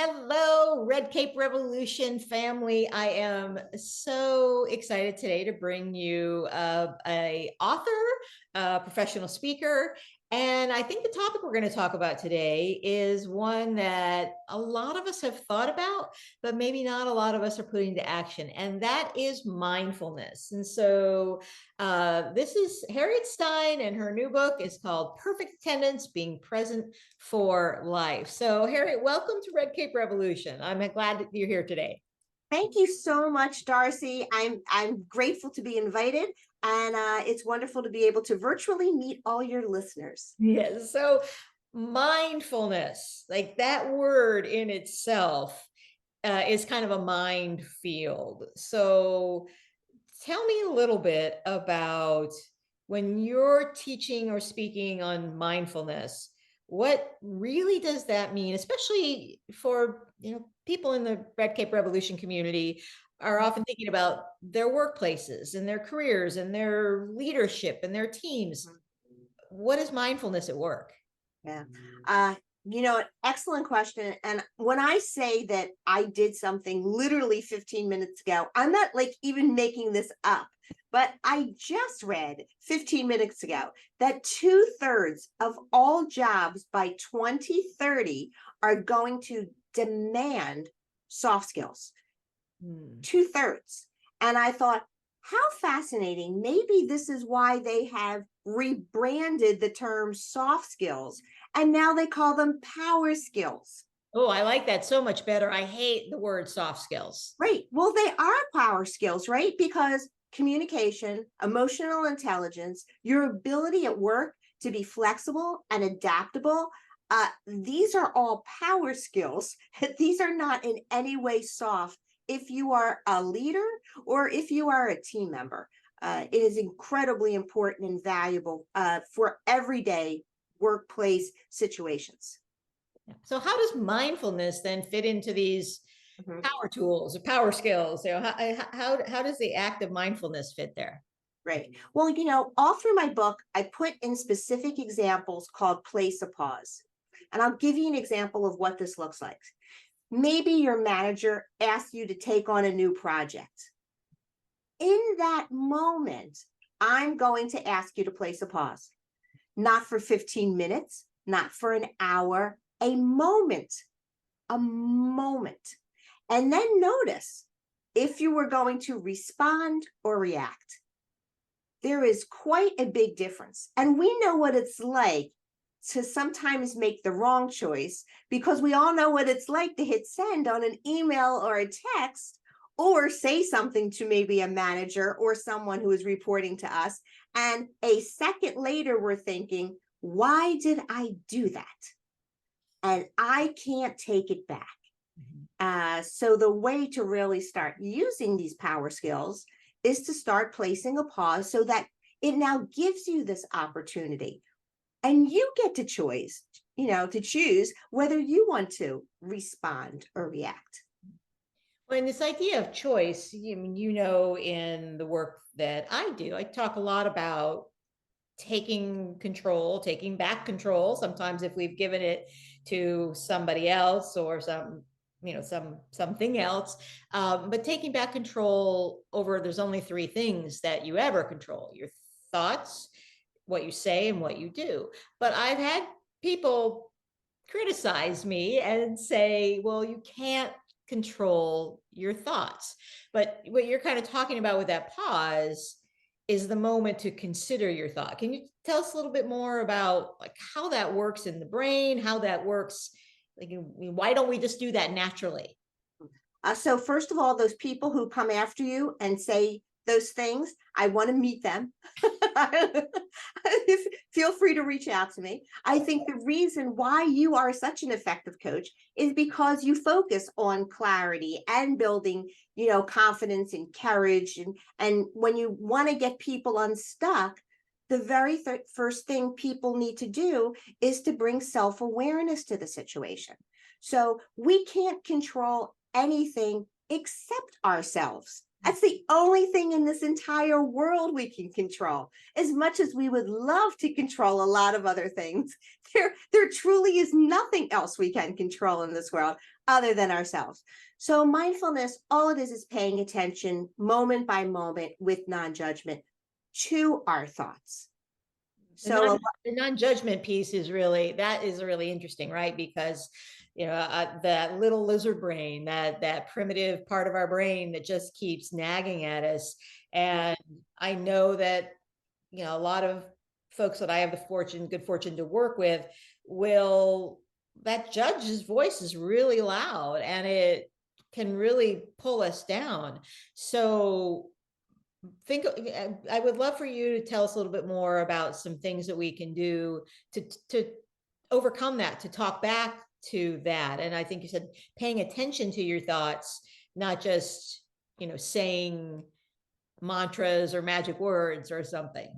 Hello, Red Cape Revolution family. I am so excited today to bring you a author, a professional speaker, and I think the topic we're going to talk about today is one that a lot of us have thought about, but maybe not a lot of us are putting into action, and that is mindfulness. And so this is Harriet Stein, and her new book is called Perfect Attendance: Being Present for Life. So Harriet, welcome to Red Cape Revolution. I'm glad that you're here today. Thank you so much, Darcy. I'm grateful to be invited, and it's wonderful to be able to virtually meet all your listeners. Yes. So mindfulness, like that word in itself, is kind of a mind field. So tell me a little bit about when you're teaching or speaking on mindfulness. What really does that mean, especially for people in the Red Cape Revolution community are often thinking about their workplaces and their careers and their leadership and their teams. What is mindfulness at work? Yeah. Excellent question. And when I say that I did something literally 15 minutes ago, I'm not like even making this up, but I just read 15 minutes ago that 2/3 of all jobs by 2030 are going to demand soft skills. 2/3. And I thought, how fascinating. Maybe this is why they have rebranded the term soft skills and now they call them power skills. Oh, I like that so much better. I hate the word soft skills. Right. Well, they are power skills, right? Because communication, emotional intelligence, your ability at work to be flexible and adaptable, these are all power skills. These are not in any way soft if you are a leader or if you are a team member. It is incredibly important and valuable for everyday workplace situations. So how does mindfulness then fit into these power tools or power skills? How does the act of mindfulness fit there? Right. Well, all through my book, I put in specific examples called place a pause. And I'll give you an example of what this looks like. Maybe your manager asks you to take on a new project. In that moment, I'm going to ask you to place a pause. Not for 15 minutes, not for an hour, a moment. And then notice if you were going to respond or react. There is quite a big difference. And we know what it's like to sometimes make the wrong choice because we all know what it's like to hit send on an email or a text or say something to maybe a manager or someone who is reporting to us. And a second later, we're thinking, why did I do that? And I can't take it back. So the way to really start using these power skills is to start placing a pause so that it now gives you this opportunity. And you get to choose whether you want to respond or react. Well, and this idea of choice, in the work that I do, I talk a lot about taking control, taking back control. Sometimes if we've given it to somebody else or something else, but taking back control over, there's only three things that you ever control: your thoughts, what you say, and what you do. But I've had people criticize me and say, well, you can't control your thoughts. But what you're kind of talking about with that pause is the moment to consider your thought. Can you tell us a little bit more about like how that works in the brain, how that works? Like, why don't we just do that naturally? So first of all, those people who come after you and say those things, I want to meet them. Feel free to reach out to me. I think the reason why you are such an effective coach is because you focus on clarity and building, confidence and courage. And when you want to get people unstuck, the very first thing people need to do is to bring self-awareness to the situation. So we can't control anything except ourselves. That's the only thing in this entire world we can control. As much as we would love to control a lot of other things, there truly is nothing else we can control in this world other than ourselves. So mindfulness, all it is paying attention moment by moment with non-judgment to our thoughts. The So the non-judgment piece is really interesting, right? Because that little lizard brain, that primitive part of our brain that just keeps nagging at us. And I know that a lot of folks that I have the good fortune to work with will that judge's voice is really loud and it can really pull us down. So I would love for you to tell us a little bit more about some things that we can do to overcome that, to talk back to that. And I think you said paying attention to your thoughts, not just, saying mantras or magic words or something.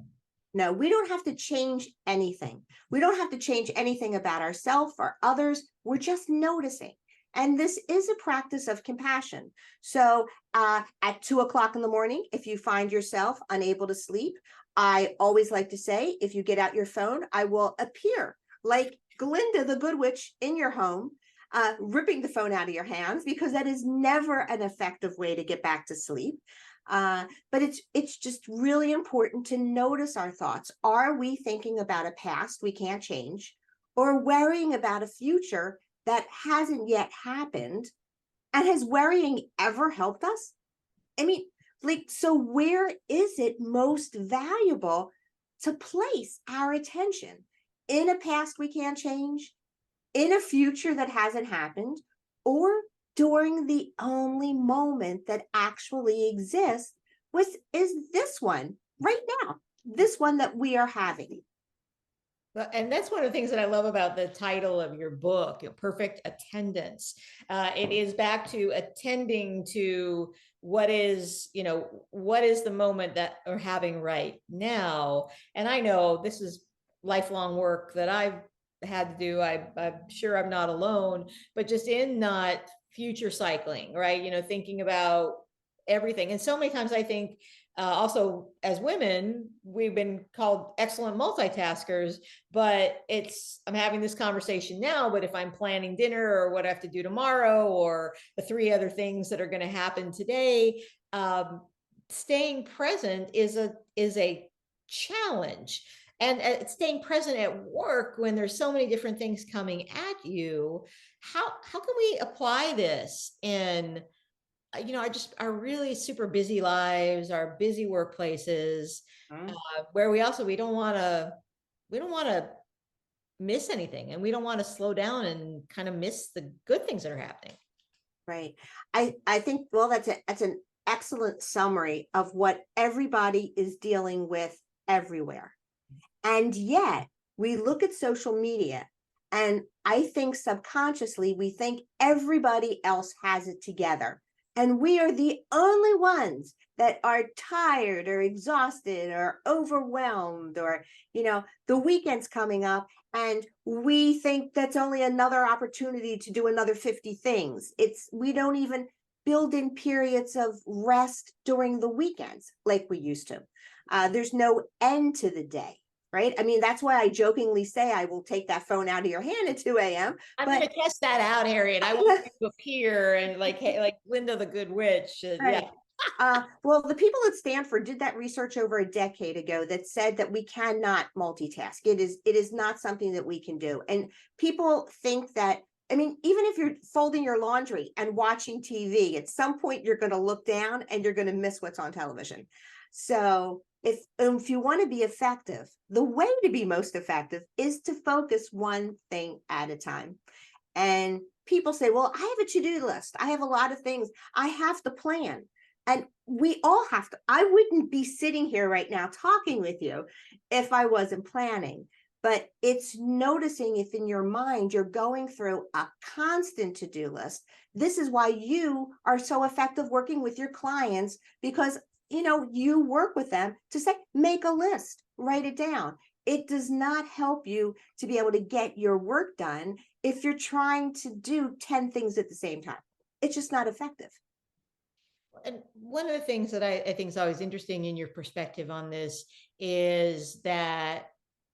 no, we don't have to change anything. We don't have to change anything about ourselves or others. We're just noticing. And this is a practice of compassion. So at 2 o'clock in the morning, if you find yourself unable to sleep, I always like to say, if you get out your phone, I will appear like Glinda the Good Witch in your home, ripping the phone out of your hands, because that is never an effective way to get back to sleep. But it's just really important to notice our thoughts. Are we thinking about a past we can't change, or worrying about a future that hasn't yet happened? And has worrying ever helped us? I mean, so where is it most valuable to place our attention? In a past we can't change, in a future that hasn't happened, or during the only moment that actually exists, which is this one right now, this one that we are having. Well, and that's one of the things that I love about the title of your book, Perfect Attendance. It is back to attending to what is the moment that we're having right now. And I know this is lifelong work that I've had to do. I'm sure I'm not alone, but just in not future cycling, right? Thinking about everything. And so many times I think, also as women, we've been called excellent multitaskers, but I'm having this conversation now, but if I'm planning dinner or what I have to do tomorrow, or the 3 other things that are going to happen today, staying present is a challenge. And staying present at work when there's so many different things coming at you, how can we apply this in our really super busy lives, our busy workplaces, where we don't want to miss anything, and we don't want to slow down and kind of miss the good things that are happening. Right. I think, well, that's an excellent summary of what everybody is dealing with everywhere. And yet we look at social media, and I think subconsciously we think everybody else has it together. And we are the only ones that are tired or exhausted or overwhelmed, or, the weekend's coming up and we think that's only another opportunity to do another 50 things. We don't even build in periods of rest during the weekends like we used to. There's no end to the day. Right. I mean, that's why I jokingly say I will take that phone out of your hand at 2 a.m. I'm going to test that out, Harriet. I want you to appear and like Linda the Good Witch. Right. Yeah. Well, the people at Stanford did that research over a decade ago that said that we cannot multitask. It is not something that we can do. And people think that, I mean, even if you're folding your laundry and watching TV, at some point you're going to look down and you're going to miss what's on television. So if you want to be effective, the way to be most effective is to focus one thing at a time. And people say, well, I have a to-do list. I have a lot of things. I have to plan. And we all have to. I wouldn't be sitting here right now talking with you if I wasn't planning. But it's noticing if in your mind you're going through a constant to-do list. This is why you are so effective working with your clients, because you work with them to say, make a list, write it down. It does not help you to be able to get your work done if you're trying to do 10 things at the same time. It's just not effective. And one of the things that I think is always interesting in your perspective on this is that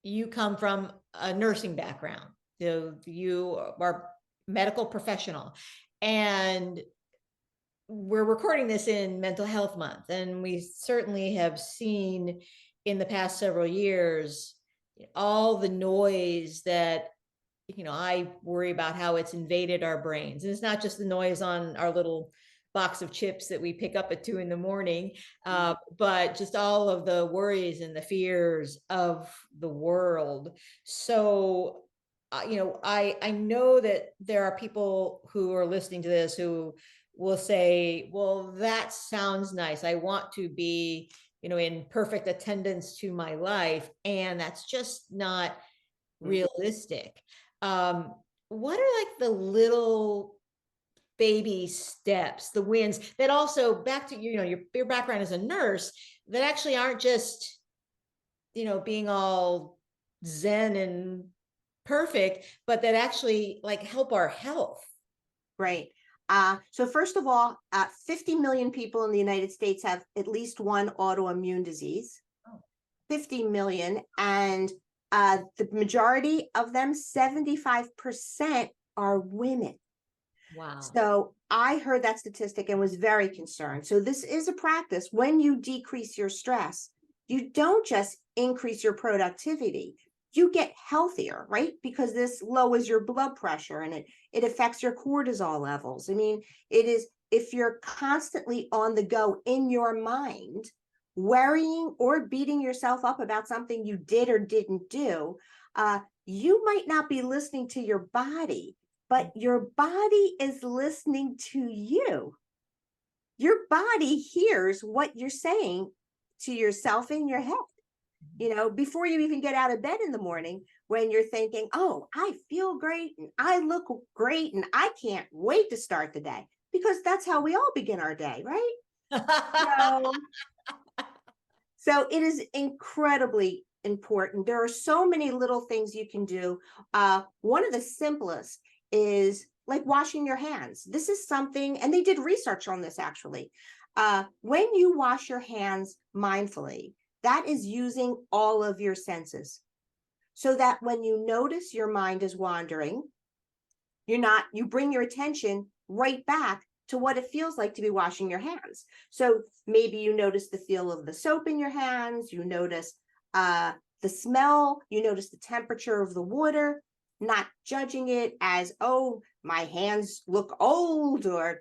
you come from a nursing background. So you are medical professional. And we're recording this in Mental Health Month, and we certainly have seen in the past several years all the noise that, I worry about how it's invaded our brains. And it's not just the noise on our little box of chips that we pick up at 2 a.m, but just all of the worries and the fears of the world. So, I know that there are people who are listening to this who will say, well, that sounds nice. I want to be, in perfect attendance to my life. And that's just not realistic. What are like the little baby steps, the wins that also, back to, your background as a nurse, that actually aren't just, being all zen and perfect, but that actually like help our health? Right. So first of all, 50 million people in the United States have at least one autoimmune disease. Oh. 50 million. And the majority of them, 75%, are women. Wow. So I heard that statistic and was very concerned. So this is a practice. When you decrease your stress, you don't just increase your productivity, you get healthier, right? Because this lowers your blood pressure and it affects your cortisol levels. I mean, it is, if you're constantly on the go in your mind, worrying or beating yourself up about something you did or didn't do, you might not be listening to your body, but your body is listening to you. Your body hears what you're saying to yourself in your head. Before you even get out of bed in the morning, when you're thinking, oh, I feel great and I look great and I can't wait to start the day, because that's how we all begin our day, right? So, so it is incredibly important. There are so many little things you can do. One of the simplest is like washing your hands. This is something, and they did research on this actually. When you wash your hands mindfully, that is using all of your senses. So that when you notice your mind is wandering, you bring your attention right back to what it feels like to be washing your hands. So maybe you notice the feel of the soap in your hands, you notice the smell, you notice the temperature of the water, not judging it as, oh, my hands look old, or,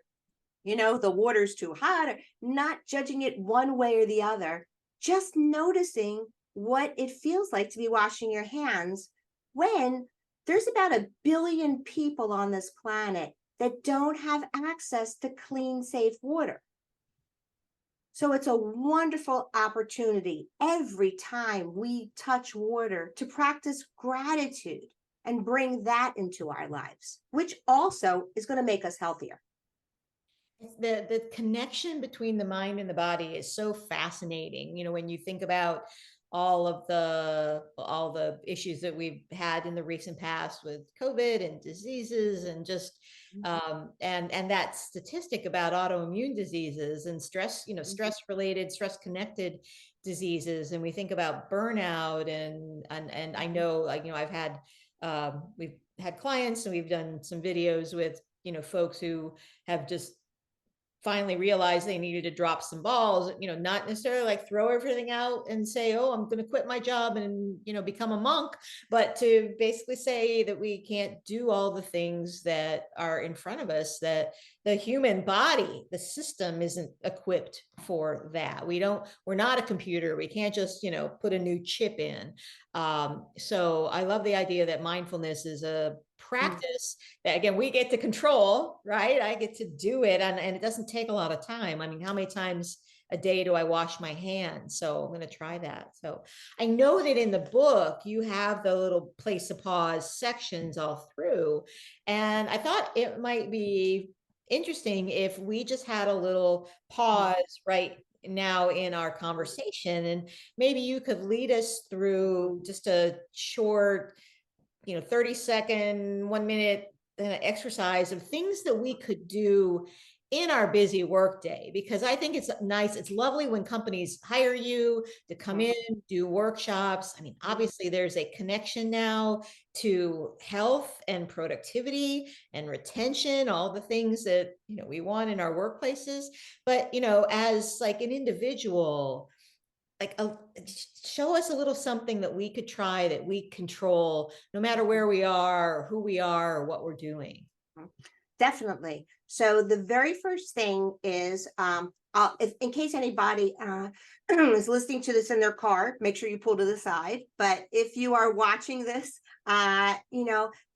the water's too hot, or not judging it one way or the other, just noticing what it feels like to be washing your hands when there's about 1 billion people on this planet that don't have access to clean, safe water. So it's a wonderful opportunity every time we touch water to practice gratitude and bring that into our lives, which also is going to make us healthier. The connection between the mind and the body is so fascinating. When you think about all the issues that we've had in the recent past with COVID and diseases, and just and that statistic about autoimmune diseases and stress, stress connected diseases. And we think about burnout, and I know, like, I've had we've had clients, and we've done some videos with folks who have just finally realized they needed to drop some balls, not necessarily like throw everything out and say, oh, I'm going to quit my job and, become a monk, but to basically say that we can't do all the things that are in front of us, that the human body, the system isn't equipped for that. We're not a computer. We can't just, put a new chip in. So I love the idea that mindfulness is a practice that, again, we get to control, right? I get to do it, and it doesn't take a lot of time. I mean, how many times a day do I wash my hands? So I'm going to try that. So I know that in the book you have the little place to pause sections all through, and I thought it might be interesting if we just had a little pause right now in our conversation, and maybe you could lead us through just a short 30-second, 1 minute exercise of things that we could do in our busy workday, because I think it's nice. It's lovely when companies hire you to come in, do workshops. I mean, obviously there's a connection now to health and productivity and retention, all the things that, we want in our workplaces. But, as like an individual, like show us a little something that we could try, that we control, no matter where we are or who we are or what we're doing. Definitely. So the very first thing is, if, in case anybody is listening to this in their car, make sure you pull to the side. But if you are watching this, the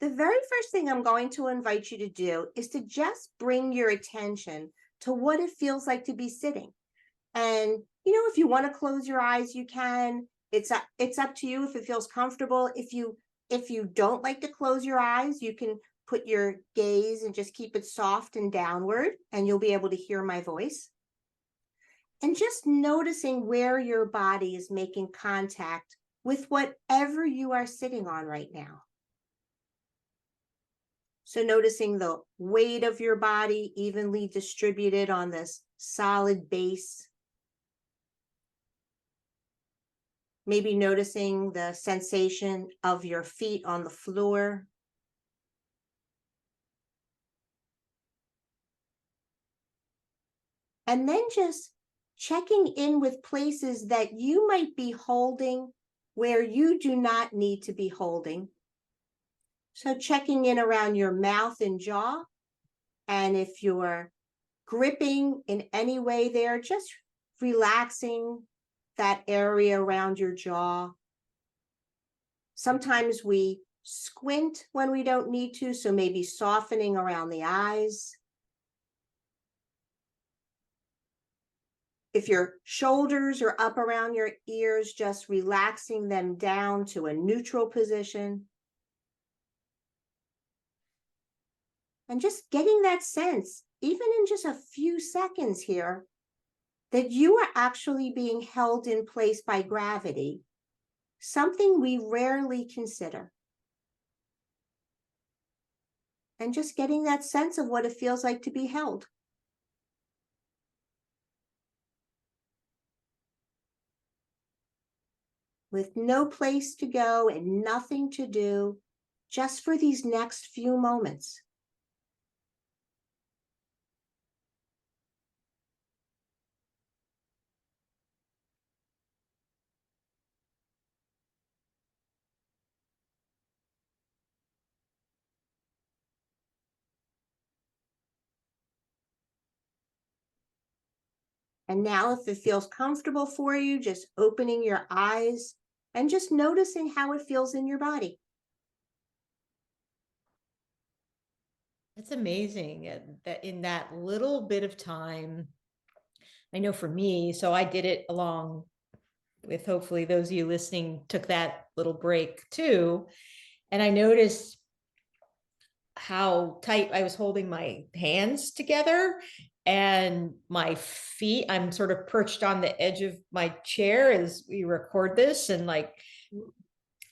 very first thing I'm going to invite you to do is to just bring your attention to what it feels like to be sitting. And, if you want to close your eyes, you can. It's up to you if it feels comfortable. If you don't like to close your eyes, you can put your gaze and just keep it soft and downward, and you'll be able to hear my voice. And just noticing where your body is making contact with whatever you are sitting on right now. So noticing the weight of your body evenly distributed on this solid base. Maybe noticing the sensation of your feet on the floor. And then just checking in with places that you might be holding where you do not need to be holding. So checking in around your mouth and jaw. And if you're gripping in any way there, just relaxing that area around your jaw. Sometimes we squint when we don't need to, so maybe softening around the eyes. If your shoulders are up around your ears, just relaxing them down to a neutral position. And just getting that sense, even in just a few seconds here, that you are actually being held in place by gravity, something we rarely consider. And just getting that sense of what it feels like to be held. With no place to go and nothing to do, just for these next few moments. And now, if it feels comfortable for you, just opening your eyes and just noticing how it feels in your body. That's amazing that in that little bit of time, I know for me, so I did it along with, hopefully those of you listening took that little break too. And I noticed how tight I was holding my hands together and my feet. I'm sort of perched on the edge of my chair as we record this, and like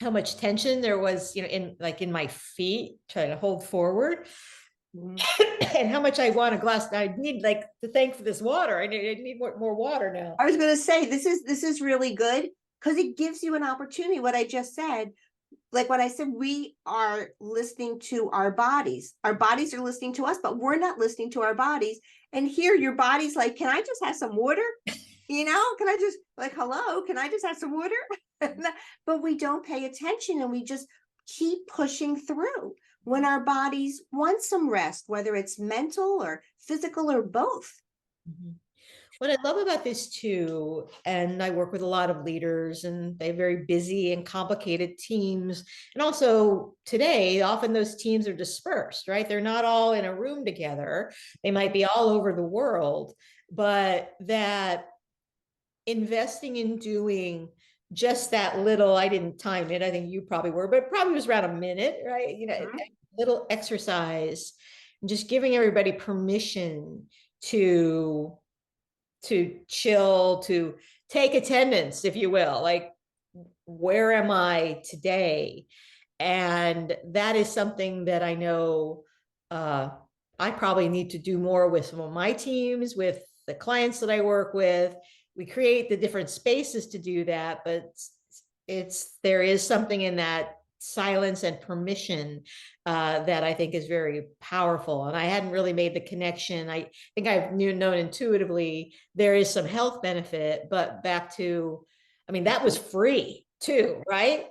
how much tension there was, in my feet trying to hold forward. And how much I want a glass. I need to thank for this water. I need more water now. I was going to say, this is really good because it gives you an opportunity. What I just said, like what I said, we are listening to our bodies. Our bodies are listening to us, but we're not listening to our bodies. And here your body's like, can I just have some water? Can I just, like, hello, can I just have some water? But we don't pay attention and we just keep pushing through when our bodies want some rest, whether it's mental or physical or both. Mm-hmm. What I love about this too, and I work with a lot of leaders and they have very busy and complicated teams. And also today, often those teams are dispersed, right? They're not all in a room together. They might be all over the world, but that investing in doing just that little, I didn't time it, I think you probably were, but it probably was around a minute, right? Little exercise, and just giving everybody permission to chill, to take attendance, if you will, like, where am I today? And that is something that I know I probably need to do more with some of my teams, with the clients that I work with. We create the different spaces to do that, but there is something in that silence and permission that I think is very powerful. And I hadn't really made the connection. I think I've known intuitively there is some health benefit, but back to, I mean, that was free too, right?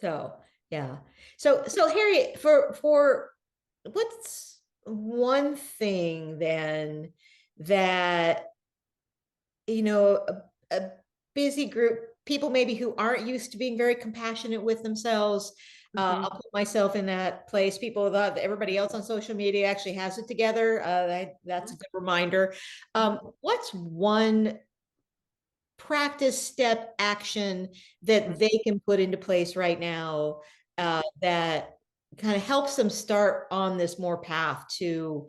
So yeah. So Harriet, for what's one thing then that, a busy group, people maybe who aren't used to being very compassionate with themselves, Mhm. I'll put myself in that place. People that everybody else on social media actually has it together. That's a good reminder. What's one practice, step, action that they can put into place right now that kind of helps them start on this more path to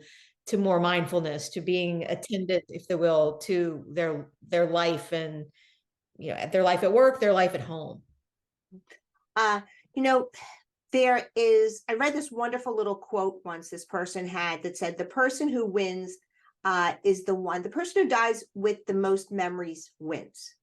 more mindfulness, to being attendant, if they will, to their life, and their life at work, their life at home. Uh, you know, I read this wonderful little quote once this person had that said, the person who wins is the person who dies with the most memories wins.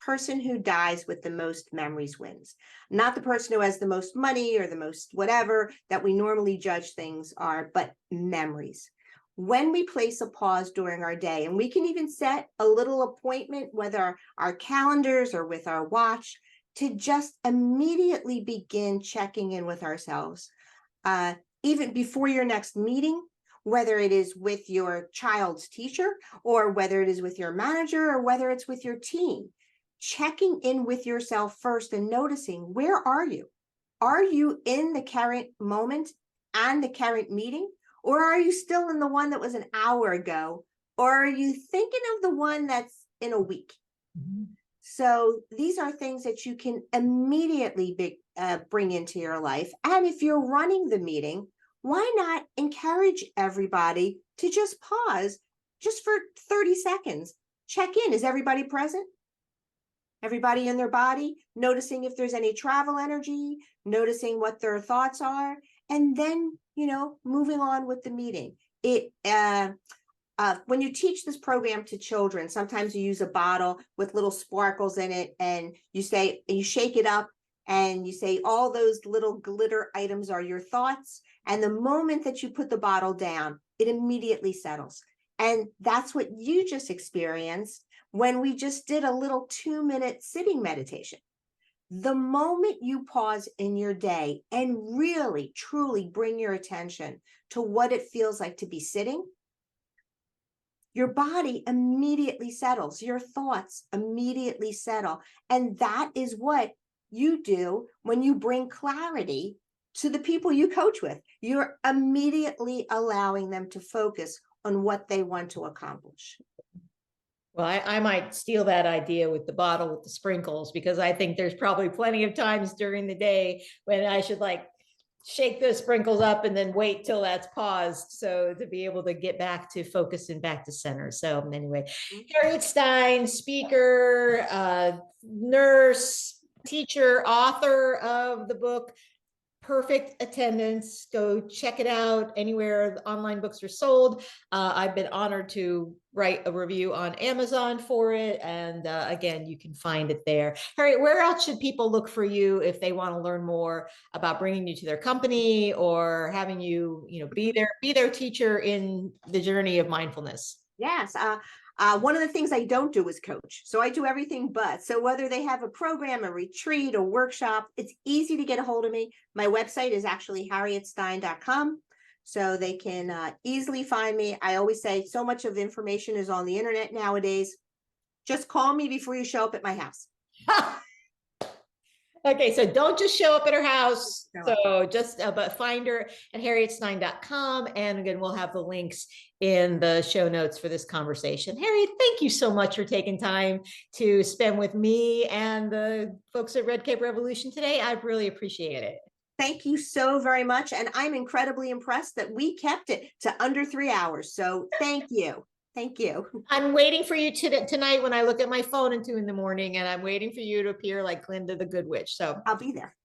Person who dies with the most memories wins. Not the person who has the most money or the most whatever that we normally judge things are, but memories. When we place a pause during our day, and we can even set a little appointment, whether our calendars or with our watch, to just immediately begin checking in with ourselves. Even before your next meeting, whether it is with your child's teacher, or whether it is with your manager, or whether it's with your team, checking in with yourself first and noticing, where are you? Are you in the current moment and the current meeting? Or are you still in the one that was an hour ago? Or are you thinking of the one that's in a week? So these are things that you can immediately bring into your life. And if you're running the meeting, why not encourage everybody to just pause just for 30 seconds? Check in. Is everybody present? Everybody in their body, noticing if there's any travel energy, noticing what their thoughts are, and then, moving on with the meeting. When you teach this program to children, sometimes you use a bottle with little sparkles in it, and you shake it up, and you say, all those little glitter items are your thoughts. And the moment that you put the bottle down, it immediately settles. And that's what you just experienced when we just did a little 2-minute sitting meditation. The moment you pause in your day and really, truly bring your attention to what it feels like to be sitting, your body immediately settles, your thoughts immediately settle. And that is what you do when you bring clarity to the people you coach with. You're immediately allowing them to focus on what they want to accomplish. Well, I might steal that idea with the bottle with the sprinkles, because I think there's probably plenty of times during the day when I should shake those sprinkles up and then wait till that's paused, so to be able to get back to focus and back to center. So anyway, Harriet Stein, speaker, nurse, teacher, author of the book Perfect Attendance. Go check it out anywhere the online books are sold. I've been honored to write a review on Amazon for it. And again, you can find it there. Harriet, where else should people look for you if they want to learn more about bringing you to their company, or having you, be their teacher in the journey of mindfulness? Yes. One of the things I don't do is coach. So I do everything but. So whether they have a program, a retreat, a workshop, it's easy to get a hold of me. My website is actually harrietstein.com. So they can easily find me. I always say so much of the information is on the internet nowadays. Just call me before you show up at my house. Okay, so don't just show up at her house. So just, but find her at harrietstein.com. And again, we'll have the links in the show notes for this conversation. Harriet, thank you so much for taking time to spend with me and the folks at Red Cape Revolution today. I really appreciate it. Thank you so very much. And I'm incredibly impressed that we kept it to under 3 hours. So thank you. Thank you. I'm waiting for you tonight when I look at my phone at 2 a.m, and I'm waiting for you to appear like Glinda the Good Witch. So I'll be there.